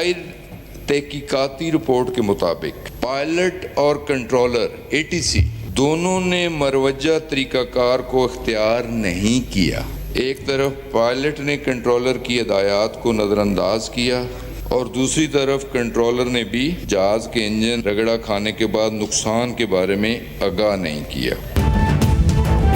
दायर तहकीकाती रिपोर्ट के मुताबिक पायलट और कंट्रोलर ATC दोनों ने मरवजा तरीक़ाकार को इख्तियार नहीं किया। एक तरफ पायलट ने कंट्रोलर की हिदायत को नज़रअंदाज किया और दूसरी तरफ कंट्रोलर ने भी जहाज़ के इंजन रगड़ा खाने के बाद नुकसान के बारे में आगाह नहीं किया।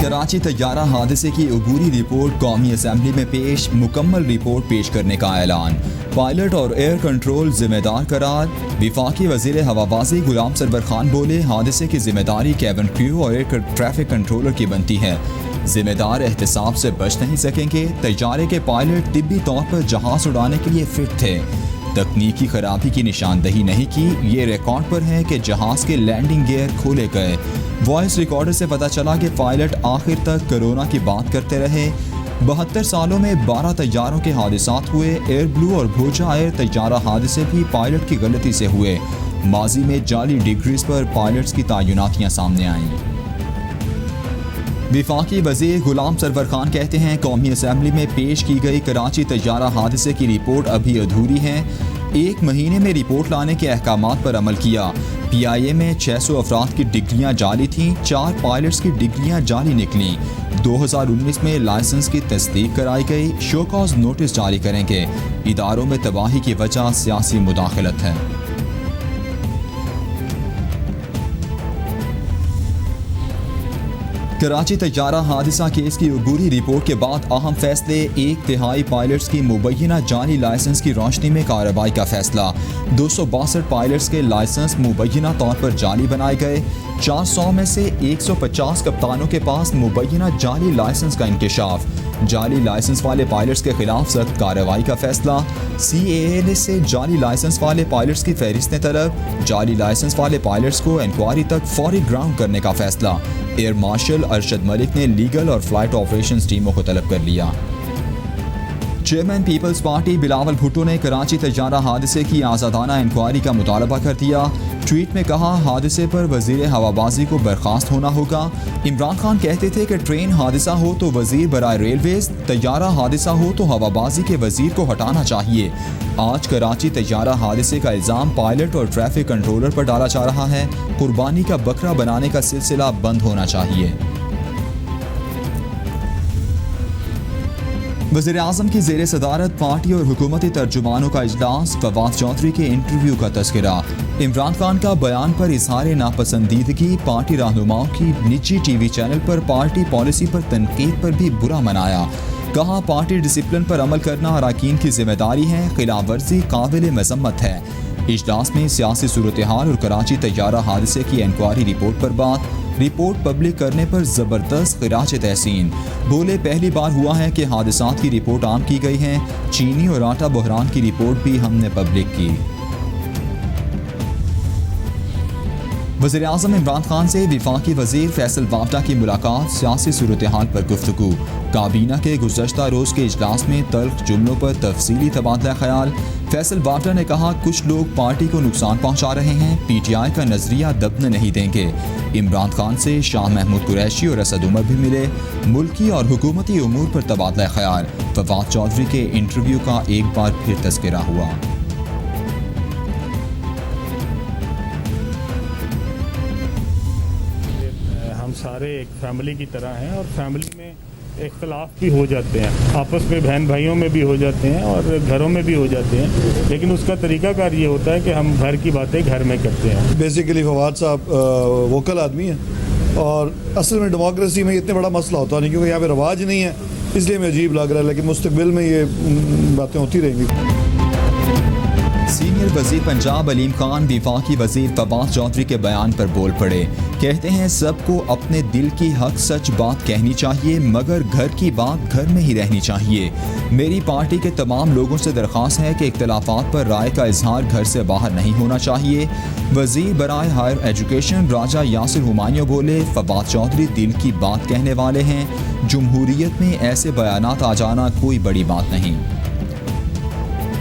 कराची तैयारा हादसे की अबूरी रिपोर्ट कौमी असम्बली में पेश, मुकम्मल रिपोर्ट पेश करने का ऐलान। पायलट और एयर कंट्रोल जिम्मेदार करार। विफाकी वज़ीर हवाबाजी गुलाम सरवर खान बोले, हादसे की जिम्मेदारी कैबिन क्रू और एयर ट्रैफिक कंट्रोलर की बनती है। जिम्मेदार एहतसाब से बच नहीं सकेंगे। तैयारे के पायलट तिब्बी तौर पर जहाज उड़ाने के लिए फिट थे। तकनीकी खराबी की निशानदही नहीं की। ये रिकॉर्ड पर है कि जहाज के लैंडिंग गियर खोले गए। वॉइस रिकॉर्डर से पता चला कि पायलट आखिर तक कोरोना की बात करते रहे। 72 सालों में 12 तैयारों के हादसात हुए। एयर ब्लू और भोजा एयर तैयारा हादसे भी पायलट की गलती से हुए। माजी में जाली डिग्रीज पर पायलट्स की तैनातियां सामने आईं। विफाकी वज़ीर गुलाम सरवर खान कहते हैं, कौमी असम्बली में पेश की गई कराची तैयारा हादसे की रिपोर्ट अभी अधूरी है। 1 महीने में रिपोर्ट लाने के अहकामात पर अमल किया। PIA में 600 अफराद की डिग्रियां जाली थीं। 4 पायलट्स की डिग्रियां जाली निकलीं। 2019 में लाइसेंस की तस्दीक कराई गई। शो कॉज नोटिस जारी करेंगे। इदारों में तबाही की वजह सियासी मुदाखलत है। कराची तैयारा हादसा केस की अबूरी रिपोर्ट के बाद अहम फैसले। 1/3 पायलट्स की मुबैना जाली लाइसेंस की रोशनी में कार्रवाई का फैसला। 262 पायलट्स के लाइसेंस मुबैना तौर पर जाली बनाए गए। 400 में से 150 कप्तानों के पास मुबैना जाली लाइसेंस का इंकशाफ। जाली लाइसेंस वाले पायलट्स के खिलाफ सख्त कार्रवाई का फैसला। CAA से जाली लाइसेंस वाले पायलट्स की फहरिस्तें तलब। जाली लाइसेंस वाले पायलट्स को इंक्वायरी तक फौरी ग्राउंड करने का फैसला। एयर मार्शल अरशद मलिक ने लीगल और फ्लाइट ऑपरेशंस टीमों को तलब कर लिया। Chairman People's party Bilawal Bhutto ने कराची तैयारा हादसे की आज़ादाना इंक्वायरी का मुतालबा कर दिया। ट्वीट में कहा, हादसे पर वज़ीर हवाबाजी को बर्खास्त होना होगा। इमरान खान कहते थे कि ट्रेन हादसा हो तो वज़ीर बराए रेलवेज, तैयारा हादसा हो तो हवाबाजी के वज़ीर को हटाना चाहिए। आज कराची तैयारा हादसे का इल्ज़ाम पायलट और ट्रैफिक कंट्रोलर पर डाला जा रहा है। कुर्बानी का बकरा बनाने का सिलसिला बंद होना चाहिए। वज़ीर आज़म की ज़ेर सदारत पार्टी और हुकूमती तर्जुमानों का इजलास। फवाद चौधरी के इंटरव्यू का तज़किरा। इमरान खान का बयान पर इजहार नापसंदीदगी। पार्टी रहनुमाओं की निजी TV चैनल पर पार्टी पॉलिसी पर तनकीद पर भी बुरा मनाया। कहा, पार्टी डिसिप्लिन पर अमल करना अरकान की जिम्मेदारी है। खिलाफ वर्जी काबिल मजम्मत है। इजलास में सियासी सूरत हाल और कराची तैयारा हादसे की इंक्वायरी रिपोर्ट पर बात। रिपोर्ट पब्लिक करने पर ज़बरदस्त खिराज तहसीन। बोले, पहली बार हुआ है कि हादसात की रिपोर्ट आम की गई है। चीनी और आटा बहरान की रिपोर्ट भी हमने पब्लिक की। वज़ीर आज़म इमरान खान से विफाकी वज़ीर फैसल वावडा की मुलाकात। सियासी सूरत हाल पर गुफ्तगू। काबीना के गुज़श्ता रोज़ के इजलास में तल्ख जुमलों पर तफसीली तबादला ख्याल। फैसल वावडा ने कहा, कुछ लोग पार्टी को नुकसान पहुँचा रहे हैं। PTI का नज़रिया दबने नहीं देंगे। इमरान खान से शाह महमूद कुरैशी और असद उमर भी मिले। मुल्की और हुकूमती उमूर पर तबादला ख्याल। फवाद चौधरी के इंटरव्यू का एक बार फिर तज़किरा हुआ। हम सारे एक फैमिली की तरह हैं और फैमिली में इख्तलाफ भी हो जाते हैं, आपस में बहन भाइयों में भी हो जाते हैं और घरों में भी हो जाते हैं, लेकिन उसका तरीकाकार ये होता है कि हम घर की बातें घर में करते हैं। बेसिकली फवाद साहब वोकल आदमी है और असल में डेमोक्रेसी में इतने बड़ा मसला होता नहीं, क्योंकि यहाँ पे रवाज नहीं है, इसलिए हमें अजीब लग रहा है, लेकिन मुस्तकबिल में ये बातें होती रहेंगी। सीनियर वज़ीर पंजाब अलीम खान विफाकी वज़ीर फवाद चौधरी के बयान पर बोल पड़े। कहते हैं, सबको अपने दिल की हक सच बात कहनी चाहिए, मगर घर की बात घर में ही रहनी चाहिए। मेरी पार्टी के तमाम लोगों से दरख्वास्त है कि इख्तलाफात पर राय का इजहार घर से बाहर नहीं होना चाहिए। वज़ीर बराए हायर एजुकेशन राजा यासिर हुमायूं बोले, फवाद चौधरी दिल की बात कहने वाले हैं। जमहूरियत में ऐसे बयानात आ जाना कोई बड़ी बात नहीं।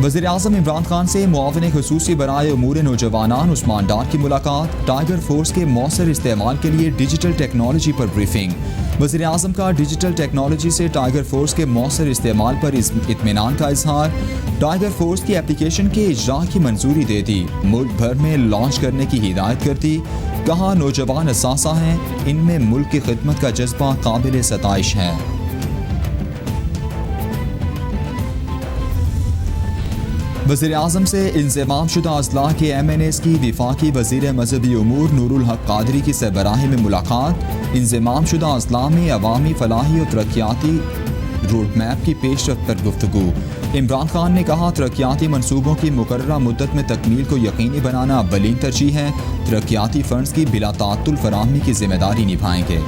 वज़ीर-ए-आज़म इमरान खान से मुआविन ख़ुसूसी बराए उमूर नौजवानान उस्मान डार की मुलाकात। टाइगर फोर्स के मौसर इस्तेमाल के लिए डिजिटल टेक्नोलॉजी पर ब्रीफिंग। वज़ीर-ए-आज़म का डिजिटल टेक्नोलॉजी से टाइगर फोर्स के मौसर इस्तेमाल पर इत्मीनान का इजहार। टाइगर फोर्स की एप्लीकेशन के इजरा की मंजूरी दे दी। मुल्क भर में लॉन्च करने की हिदायत कर दी। कहा नौजवान असासा हैं, इनमें मुल्क की खिदमत का जज्बा काबिल सताइश है। वज़ीर-ए-आज़म से इंज़माम शुदा अज़लाह के MNAs की वफाकी वज़ीर मज़हबी उमूर नूरुल हक कादरी की सरबराही में मुलाकात। इंज़माम शुदा अज़लाह में अवामी फलाही और तरक्याती रोड मैप की पेशरफ्त पर गुफ्तगू। इमरान खान ने कहा तरक्याती मनसूबों की मुकर्ररा मुद्दत में तकमील को यकीनी बनाना अव्वलीन तरजीह है। तरक्याती फंड्स की बिला ताअत्तुल फराहमी की जिम्मेदारी निभाएंगे।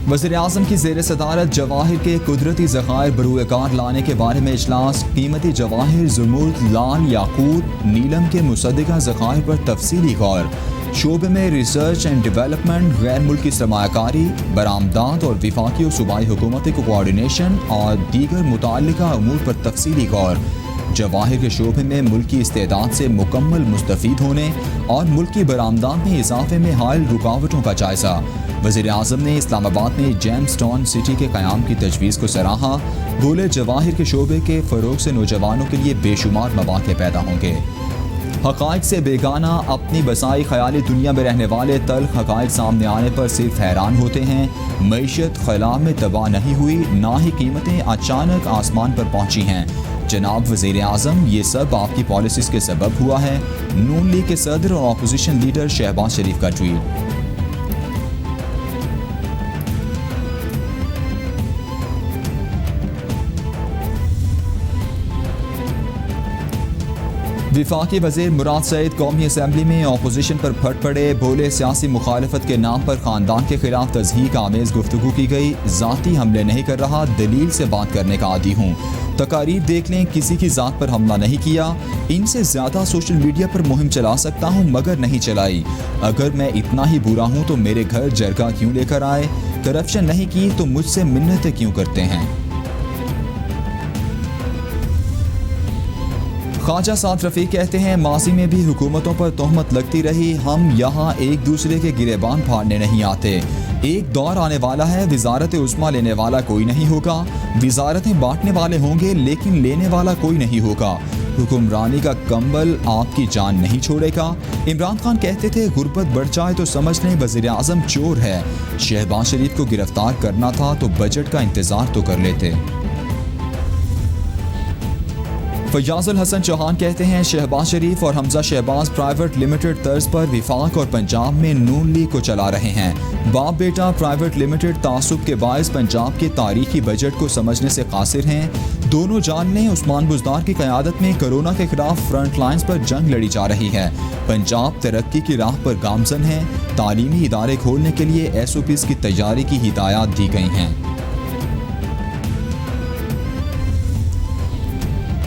वज़ीर-ए-आज़म की ज़ेर सदारत जवाहिर के कुदरती ज़खायर बरूएकार लाने के बारे में इजलास। कीमती जवाहिर ज़ुमुर्द, लाल, याकूत, नीलम के मुसद्दिक़ा ज़खायर पर तफसीली गौर। शोबे में रिसर्च एंड डेवलपमेंट, गैर मुल्की सरमायाकारी, बरामदात और वफाकी और सूबाई हुकूमती को कोऑर्डिनेशन और दीगर मुताल्लिका उमूर पर तफसीली गौर। जवाहिर के शोबे में मुल्की इस्तेदाद से मुकम्मल मुस्तफ़ीद होने और मुल्की बरामदात में इजाफे में हाल रुकावटों का जायज़ा। वज़ीर-ए-आज़म ने इस्लामाबाद में जेम्सटाउन सिटी के क़याम की तजवीज़ को सराहा। बोले जवाहिर के शोबे के फ़रोग़ से नौजवानों के लिए बेशुमार मौक़े पैदा होंगे। हक़ाइक़ से बेगाना अपनी बसाई ख़याली दुनिया में रहने वाले तल्ख़ हक़ाइक़ सामने आने पर सिर्फ हैरान होते हैं। मईशत ख़ला में तबाह नहीं हुई, ना ही कीमतें अचानक आसमान पर पहुँची हैं। जनाब वज़ीर-ए-आज़म, ये सब आपकी पॉलिसीज़ के सबब हुआ है। नून लीग के सदर और अपोजिशन लीडर शहबाज शरीफ का ट्वीट। वफाकी वज़ीर मुराद सईद कौमी असम्बली में अपोजिशन पर फट पड़े। बोले सियासी मुखालफत के नाम पर ख़ानदान के खिलाफ तज़हीक आमेज़ गुफ्तगू की गई। ज़ाती हमले नहीं कर रहा, दलील से बात करने का आदी हूँ। तकारीर देख लें, किसी की ज़ात पर हमला नहीं किया। इनसे ज़्यादा सोशल मीडिया पर मुहिम चला सकता हूँ मगर नहीं चलाई। अगर मैं इतना ही बुरा हूँ तो मेरे घर जरगा क्यों लेकर आए? करप्शन नहीं की तो मुझसे मिन्नतें क्यों करते हैं? ख्वाजा साद रफ़ीक कहते हैं माजी में भी हुकूमतों पर तोहमत लगती रही। हम यहाँ एक दूसरे के गिरेबान फाड़ने नहीं आते। एक दौर आने वाला है, वज़ारत उस्मा लेने वाला कोई नहीं होगा। वज़ारतें बांटने वाले होंगे लेकिन लेने वाला कोई नहीं होगा। हुक्मरानी का कंबल आपकी जान नहीं छोड़ेगा। इमरान खान कहते थे गुर्बत बढ़ जाए तो समझ लें वज़ीर-ए-आज़म चोर है। शहबाज शरीफ को गिरफ्तार करना था तो बजट का इंतज़ार तो कर लेते। फयाजुल हसन चौहान कहते हैं शहबाज शरीफ और हमजा शहबाज प्राइवेट लिमिटेड तर्ज पर विफाक और पंजाब में नून लीग को चला रहे हैं। बाप बेटा प्राइवेट लिमिटेड तासुब के बायस पंजाब के तारीखी बजट को समझने से कासिर हैं। दोनों जान लें उस्मान बुज़दार की क़यादत में कोरोना के खिलाफ फ्रंट लाइन्स पर जंग लड़ी जा रही है। पंजाब तरक्की की राह पर गामजन है। तालीमी इदारे खोलने के लिए SOPs की तैयारी की हिदायत दी गई हैं।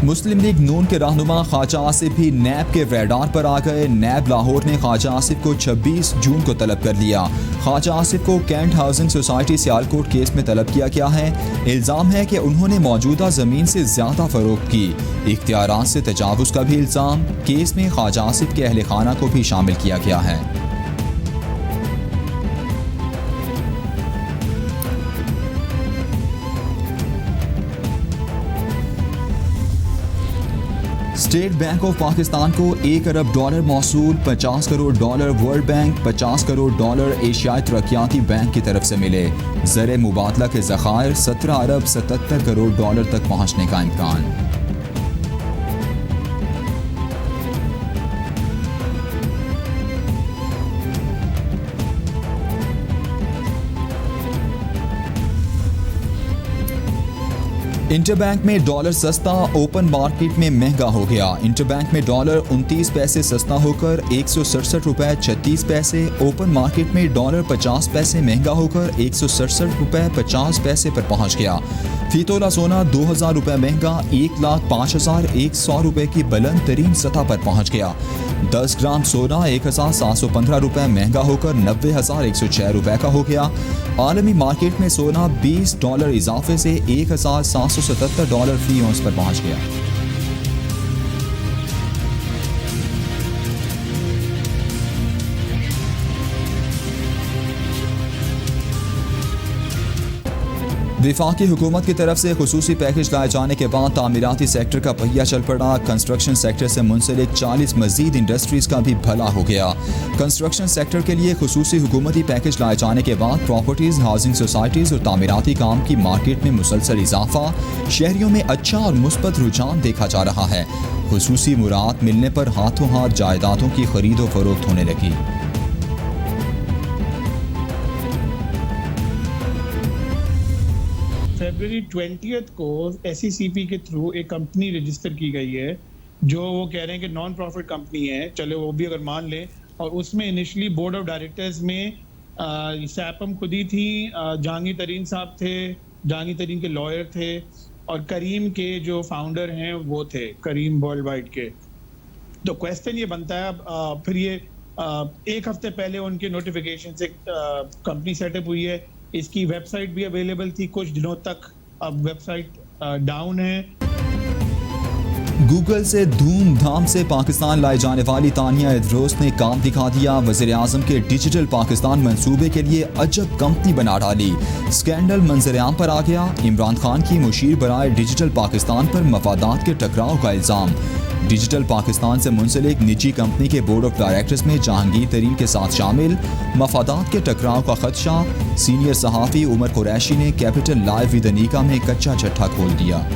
मुस्लिम लीग नून के रहनुमा ख्वाजा आसिफ भी नैब के रडार पर आ गए। नैब लाहौर ने ख्वाजा आसिफ को 26 जून को तलब कर लिया। ख्वाजा आसिफ को cantt housing society Sialkot case में तलब किया गया है। इल्ज़ाम है कि उन्होंने मौजूदा ज़मीन से ज़्यादा फ़रोख्त की। इख्तियारात से तजावुज़ का भी इल्ज़ाम। केस में ख्वाजा आसिफ के अहल खाना को भी शामिल किया गया है। स्टेट बैंक ऑफ पाकिस्तान को $1 अरब मौसूल, $50 करोड़ वर्ल्ड बैंक, $50 करोड़ एशियाई तरक्याती बैंक की तरफ से मिले। ज़र मुबादला के ज़खायर $17 अरब 77 करोड़ तक पहुँचने का इम्कान। इंटरबैंक में डॉलर सस्ता, ओपन मार्केट में महंगा हो गया। इंटरबैंक में डॉलर 29 पैसे सस्ता होकर 167 रुपए 36 पैसे, ओपन मार्केट में डॉलर 50 पैसे महंगा होकर 167 रुपए 50 पैसे पर पहुंच गया। फी तोला सोना 2000 रुपए महंगा 1,05,100 रुपए की बुलंद तरीन सतह पर पहुंच गया। 10 ग्राम सोना 1,715 रुपए महंगा होकर 90,106 रुपए का हो गया। आलमी मार्केट में सोना $20 इजाफे से $1,777 फी औंस पर पहुंच गया। वफाकी हुकूमत की तरफ से खुसूसी पैकेज लाए जाने के बाद तामीराती सेक्टर का पहिया चल पड़ा। कंस्ट्रक्शन सेक्टर से मुंसलिक 40 मजीद इंडस्ट्रीज का भी भला हो गया। कंस्ट्रक्शन सेक्टर के लिए खुसूसी हुकूमती पैकेज लाए जाने के बाद प्रॉपर्टीज, हाउसिंग सोसाइटीज और तामीराती काम की मार्केट में मुसलसल इजाफा, शहरियों में अच्छा और मुस्बत रुझान देखा जा रहा है। खुसूसी मुराद मिलने पर हाथों हाथ जायदादों की खरीद व फरोख्त होने लगी। फरवरी 20 को SECP के थ्रू एक कंपनी रजिस्टर की गई है जो वो कह रहे हैं कि नॉन प्रॉफिट कंपनी है। चलो वो भी अगर मान लें, और उसमें इनिशियली बोर्ड ऑफ डायरेक्टर्स में सैपम खुद ही थी, जहांगीर तरीन साहब थे, जहांगीर तरीन के लॉयर थे, और करीम के जो फाउंडर हैं वो थे, करीम वर्ल्ड वाइड के। तो क्वेश्चन ये बनता है अब फिर ये एक हफ्ते पहले उनके नोटिफिकेशन से कंपनी सेटअप हुई है। इसकी वेबसाइट भी अवेलेबल थी कुछ दिनों तक, अब वेबसाइट डाउन है। गूगल से धूमधाम से पाकिस्तान लाई जाने वाली तानिया इदरोस ने काम दिखा दिया। वज़ीर-ए-आज़म के डिजिटल पाकिस्तान मंसूबे के लिए अजब कंपनी बना डाली। स्कैंडल मंजर-ए-आम पर आ गया। इमरान खान की मुशीर बराए डिजिटल पाकिस्तान पर मफादात के टकराव का इल्ज़ाम। डिजिटल पाकिस्तान से मुंसलिक निजी कंपनी के बोर्ड ऑफ डायरेक्टर्स में जहांगीर तरीन के साथ शामिल। मफादात के टकराव का खदशा। सीनियर सहाफ़ी उमर कुरैशी ने कैपिटल लाइव विद अनीका में कच्चा चट्टा खोल दिया।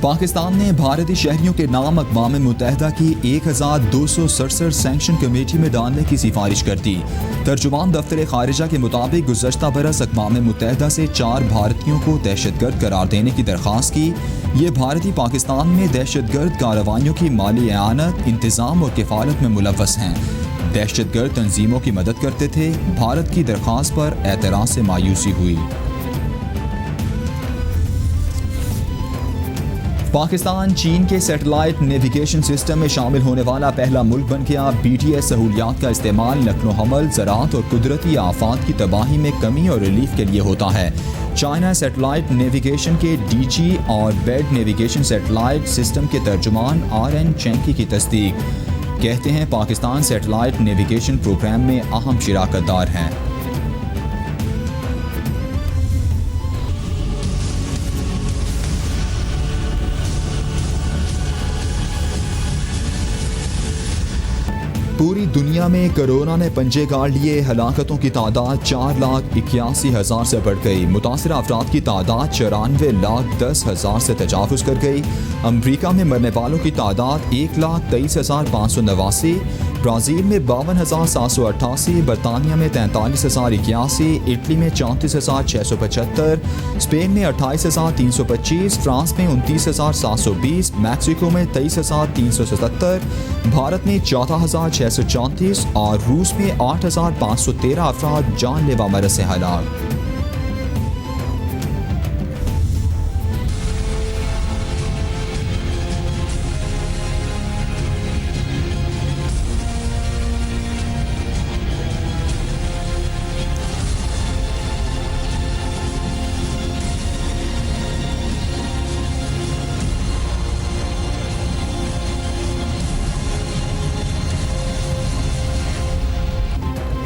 पाकिस्तान ने भारतीय शहरियों के नाम अक़वाम मुत्तहिदा की 1267 सैंक्शन कमेटी में डालने की सिफारिश कर दी। तर्जुमान दफ्तर खारिजा के मुताबिक गुज़श्ता बरस अक़वाम मुत्तहिदा से 4 भारतीयों को दहशतगर्द करार देने की दरख्वास्त की। ये भारतीय पाकिस्तान में दहशतगर्द कार्रवाइयों की माली एआनत, इंतज़ाम और किफ़ालत में मुलव्वस हैं। दहशतगर्द तंजीमों की मदद करते थे। भारत की दरख्वास्त पर एतराज़ से मायूसी हुई। पाकिस्तान चीन के सैटेलाइट नेविगेशन सिस्टम में शामिल होने वाला पहला मुल्क बन गया। BTS सहूलियात का इस्तेमाल नक्लो हमल, ज़राअत और कुदरती आफात की तबाही में कमी और रिलीफ के लिए होता है। चाइना सैटेलाइट नेविगेशन के DG और बेड नेविगेशन सैटेलाइट सिस्टम के तर्जुमान RN चैंकी की तस्दीक। कहते हैं पाकिस्तान सैटेलाइट नेविगेशन प्रोग्राम में अहम शिराकतदार हैं। पूरी दुनिया में कोरोना ने पंजे गाड़ लिए। हलाकतों की तादाद 4,81,000 से बढ़ गई। मुतासर अफराद की तादाद 94,10,000 से तजावुज़ कर गई। अमरीका में मरने वालों की तादाद 1,23,589, ब्राज़ील में 52,788, बरतानिया में 43,081, इटली में 34,675, स्पेन में 28,325, फ्रांस में 29,720, मैक्सिको में 23,377, भारत में 14,634 और रूस में 8,513 अफराद जानलेवा मरज से हलाक।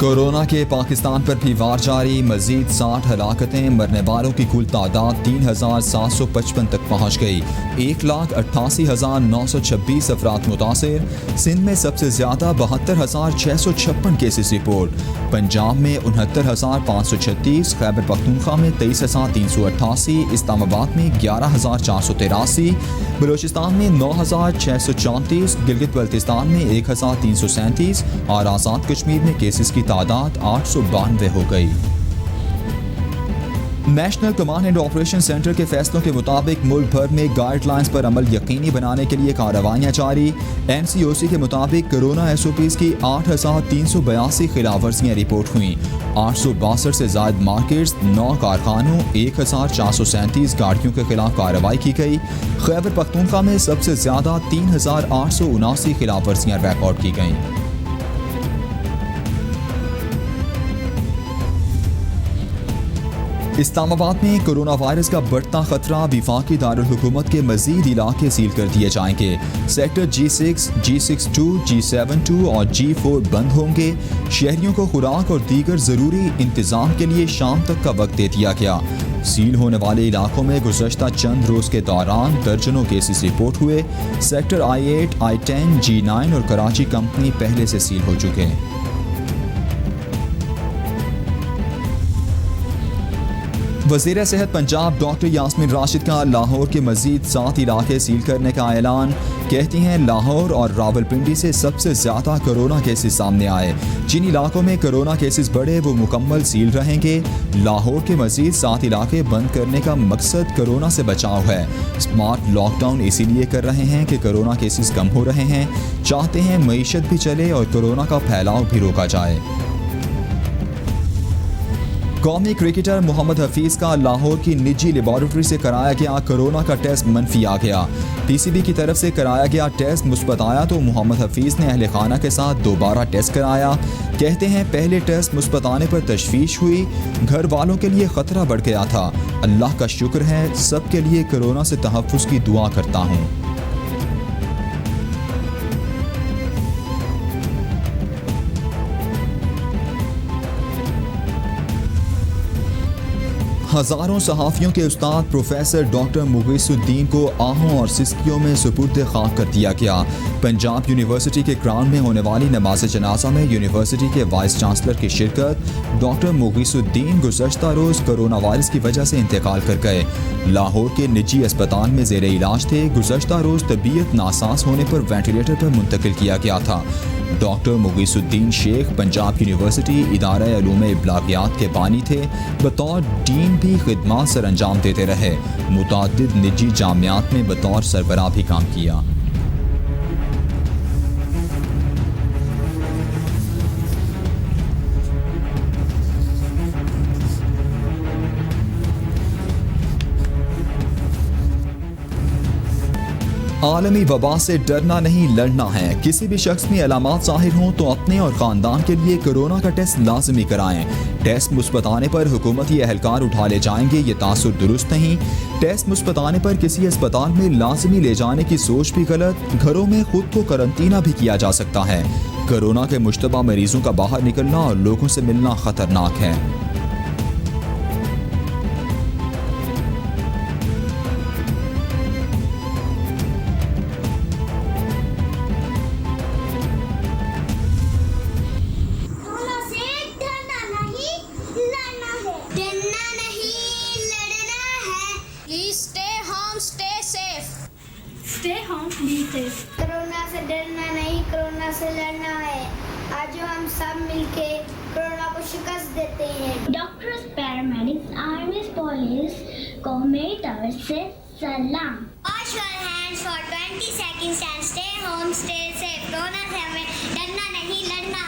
कोरोना के पाकिस्तान पर भी वार जारी, मजीद 60 हलाकतें, मरने वालों की कुल तादाद 3,755 तक पहुँच गई। 1,88,926 अफराद मुतासिर। सिंध में सबसे ज़्यादा 72,656 केसेस रिपोर्ट। पंजाब में 69,536, खैबर पख्तूनख्वा में 23,388, इस्लामाबाद में 11,483, बलोचिस्तान में 9,634, गिलगित बल्तिस्तान में 1,337 और आज़ाद कश्मीर में केसेस की तादाद 892 हो गई। National command and operation centre के फैसलों के मुताबिक मुल्क भर में गाइडलाइंस पर अमल यकीनी बनाने के लिए कार्रवाइयाँ जारी। MCOC के मुताबिक कोरोना SOPs की 8,382 खिलाफवर्जियाँ रिपोर्ट हुई। 862 से ज़ायद मार्केट्स, 9 कारखानों, 1,437 गाड़ियों के खिलाफ कार्रवाई की गई। खैबर पख्तूनख्वा में सबसे ज़्यादा 3,879 खिलाफवर्जियाँ रिकॉर्ड की गईं। इस्लामाबाद में कोरोना वायरस का बढ़ता खतरा, वफाकी दारुल हुकूमत के मजीद इलाके सील कर दिए जाएंगे। सेक्टर G6, G62, G72 और G4 बंद होंगे। शहरियों को खुराक और दीगर ज़रूरी इंतज़ाम के लिए शाम तक का वक्त दे दिया गया। सील होने वाले इलाकों में गुज़श्ता चंद रोज़ के दौरान दर्जनों केसेस रिपोर्ट हुए। सेक्टर I8, I10, G9 और कराची कंपनी पहले से सील हो चुके हैं। वज़ीर सेहत पंजाब डॉक्टर यास्मीन राशिद का लाहौर के मजीद 7 इलाके सील करने का ऐलान। कहती हैं लाहौर और रावलपिंडी से सबसे ज़्यादा कोरोना केसेस सामने आए। जिन इलाकों में कोरोना केसेस बढ़े वो मुकम्मल सील रहेंगे। लाहौर के मजीद 7 इलाके बंद करने का मकसद कोरोना से बचाव है। स्मार्ट लॉकडाउन इसीलिए कर रहे हैं कि कोरोना केसेस कम हो रहे हैं। चाहते हैं मईशत भी चले और कोरोना का फैलाव भी रोका जाए। कौमी क्रिकेटर मोहम्मद हफीज़ का लाहौर की निजी लेबॉरेटरी से कराया गया कोरोना का टेस्ट मनफी आ गया। PCB की तरफ से कराया गया टेस्ट मुस्बत आया तो मोहम्मद हफीज़ ने अहले खाना के साथ दोबारा टेस्ट कराया। कहते हैं पहले टेस्ट मुस्बत आने पर तशवीश हुई, घर वालों के लिए ख़तरा बढ़ गया था। अल्लाह का शुक्र है, सब के लिए कोरोना से तहफ़्फ़ुज़ की दुआ करता हूँ। हज़ारों सहाफ़ियों के उस्ताद प्रोफेसर डॉक्टर मुगीसुद्दीन को आहों और सिस्कियों में सुपुर्द खाक कर दिया गया। पंजाब यूनिवर्सिटी के ग्राउंड में होने वाली नमाज जनाजा में यूनिवर्सिटी के वाइस चांसलर की शिरकत। डॉक्टर मुगीसुद्दीन गुज़श्ता रोज़ कोरोना वायरस की वजह से इंतकाल कर गए। लाहौर के निजी अस्पताल में ज़ेरे इलाज थे। गुज़श्ता रोज़ तबीयत नासाज होने पर वेंटिलेटर पर मुंतकिल किया गया था। डॉक्टर मुगीसुद्दीन शेख पंजाब यूनिवर्सिटी इदारा उलूम इब्लागियात के बानी थे। बतौर डीन भी खिदमात सर अंजाम देते रहे। मुतअद्दिद निजी जामियात में बतौर सरबराह भी काम किया। आलमी वबा से डरना नहीं, लड़ना है। किसी भी शख्स में अलामात ज़ाहिर हों तो अपने और ख़ानदान के लिए कोरोना का टेस्ट लाजमी कराएं। टेस्ट मुस्बत आने पर हुकूमती एहलकार उठा ले जाएंगे, ये तासुर दुरुस्त नहीं। टेस्ट मुस्बत आने पर किसी अस्पताल में लाजमी ले जाने की सोच भी गलत। घरों में खुद को करंतना भी किया जा सकता है। कोरोना के मुश्तबा मरीजों का बाहर निकलना और लोगों से मिलना खतरनाक है। कोरोना से डरना नहीं, कोरोना से लड़ना है। आज हम सब मिलके कोरोना को शिकस्त देते हैं। डॉक्टर्स, पैरामेडिक्स, आर्मी, पुलिस को मेरी तरफ से सलाम। Wash your hands for 20 seconds and stay home, stay safe. Corona से हमें डरना नहीं, लड़ना।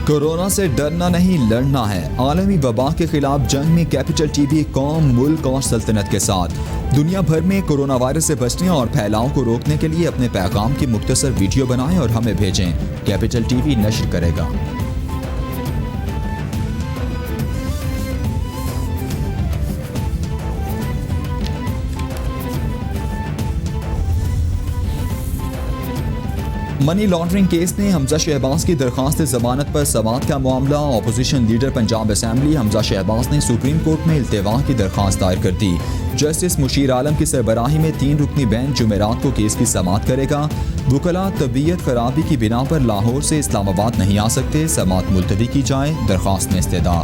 कोरोना से डरना नहीं, लड़ना है। आलमी वबा के खिलाफ जंग में कैपिटल TV कौम, मुल्क और सल्तनत के साथ। दुनिया भर में कोरोना वायरस से बचने और फैलाव को रोकने के लिए अपने पैगाम की मुख्तसर वीडियो बनाएं और हमें भेजें। कैपिटल TV नश्र करेगा। मनी लॉन्ड्रिंग केस में हमजा शहबाज की दरख्वास्त जमानत पर समाअत का मामला। Opposition leader Punjab assembly Hamza Shahbaz ने सुप्रीम कोर्ट में इल्तिवा की दरख्वास्त दायर कर दी। जस्टिस मुशीर आलम की सरबराही में 3 रुकनी बेंच जुमेरात को केस की समाअत करेगा। वकला तबीयत खराबी की बिना पर लाहौर से इस्लामाबाद नहीं आ सकते, समाअत मुलतवी की जाए, दरख्वास्त में इस्तेदा।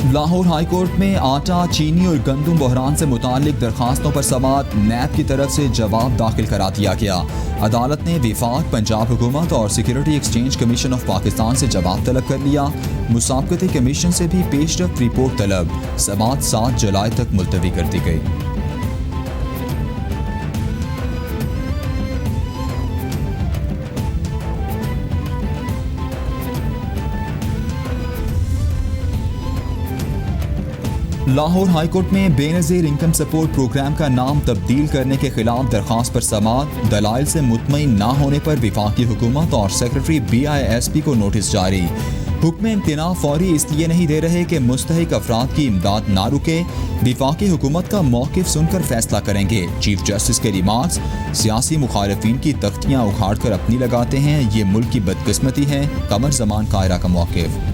लाहौर हाई कोर्ट में आटा, चीनी और गंदम बहरान से मुताल्लिक दरखास्तों पर समाअत। नैब की तरफ से जवाब दाखिल करा दिया गया। अदालत ने विफाक, पंजाब हुकूमत और security exchange commission of Pakistan से जवाब तलब कर लिया। मुसाबकती कमीशन से भी पेशरफ्त रिपोर्ट तलब। समाअत 7 जुलाई तक मुलतवी कर दी गई। लाहौर हाई कोर्ट में बेनज़ीर इनकम सपोर्ट प्रोग्राम का नाम तब्दील करने के खिलाफ दरख्वास्त पर समाअत। दलाइल से मुतमईन ना होने पर विफाकी हुकूमत और सेक्रेटरी BISP को नोटिस जारी। हुक्म इम्तिना फौरी इसलिए नहीं दे रहे कि मुस्तहिक अफराद की इमदाद ना रुके। विफाकी हुकूमत का मौक़िफ़ सुनकर फैसला करेंगे। चीफ जस्टिस के रिमार्क्स, सियासी मुखालिफिन की तख्तियाँ उखाड़ कर अपनी लगाते हैं, ये मुल्क की बदकिस्मती है। कमर ज़मान कायरा का मौक़िफ़।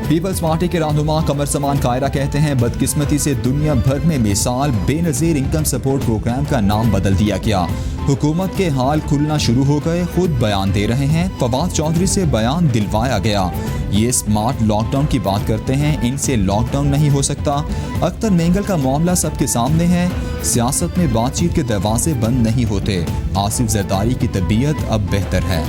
पीपल्स पार्टी के रहनुमा कमर ज़मान कायरा कहते हैं, बदकिस्मती से दुनिया भर में मिसाल बेनज़ीर इनकम सपोर्ट प्रोग्राम का नाम बदल दिया गया। हुकूमत के हाल खुलना शुरू हो गए, खुद बयान दे रहे हैं। फवाद चौधरी से बयान दिलवाया गया। ये स्मार्ट लॉकडाउन की बात करते हैं, इनसे लॉकडाउन नहीं हो सकता। अख्तर मेंगल का मामला सबके सामने है। सियासत में बातचीत के दरवाजे बंद नहीं होते। आसिफ जरदारी की तबीयत अब बेहतर है।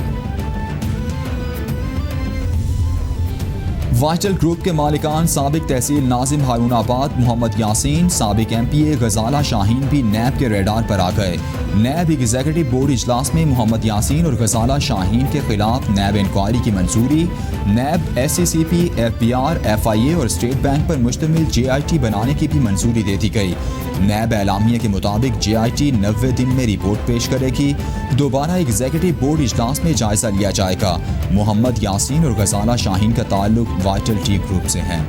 वाइटल ग्रुप के मालिकान साबिक तहसील नाजिम हारूनाबाद मोहम्मद यासीन, साबिक MPA गजाला शाहीन भी नैब के रेडार पर आ गए। नैब एग्जीक्यूटिव बोर्ड इजलास में मोहम्मद यासीन और गजाला शाहीन के खिलाफ नैब इंक्वायरी की मंजूरी। नैब SCCP, FBR, FIA और स्टेट बैंक पर मुश्तमिल JIT बनाने की भी मंजूरी दे दी गई। नैब एलामिया के मुताबिक JIT 90 दिन में रिपोर्ट पेश करेगी। दोबारा एग्जीक्यूटिव बोर्ड इजलास में जायजा लिया जाएगा। मोहम्मद यासीन और गजाला शाहीन का ताल्लुक वाइटल टी ग्रुप से है।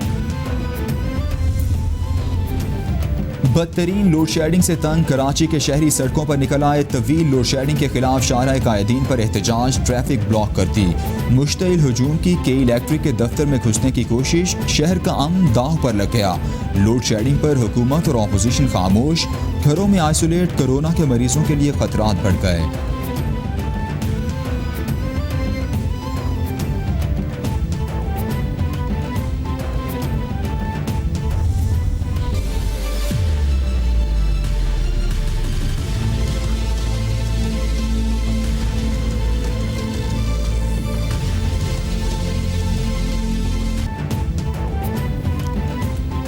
बदतरीन लोड शेडिंग से तंग कराची के शहरी सड़कों पर निकल आए। तवील लोड शेडिंग के खिलाफ शाहराह कायदीन पर एहतजाज, ट्रैफिक ब्लॉक कर दी। मुश्तइल हुजूम की के इलेक्ट्रिक के दफ्तर में घुसने की कोशिश, शहर का अमन दांव पर लग गया। लोड शेडिंग पर हुकूमत और अपोजिशन खामोश। घरों में आइसोलेट, कोरोना के मरीजों के लिए खतरात बढ़ गए।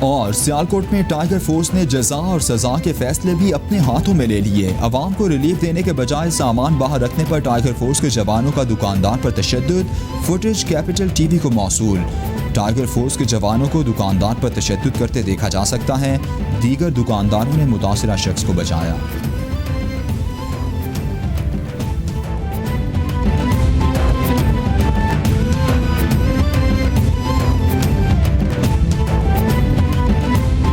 और सियालकोट में टाइगर फोर्स ने जजा और सजा के फैसले भी अपने हाथों में ले लिए। अवाम को रिलीफ देने के बजाय सामान बाहर रखने पर टाइगर फोर्स के जवानों का दुकानदार पर तशद्दुद। फुटेज कैपिटल TV को मौसूल। टाइगर फोर्स के जवानों को दुकानदार पर तशद्दुद करते देखा जा सकता है। दीगर दुकानदारों ने मुतासिरा शख्स को बचाया।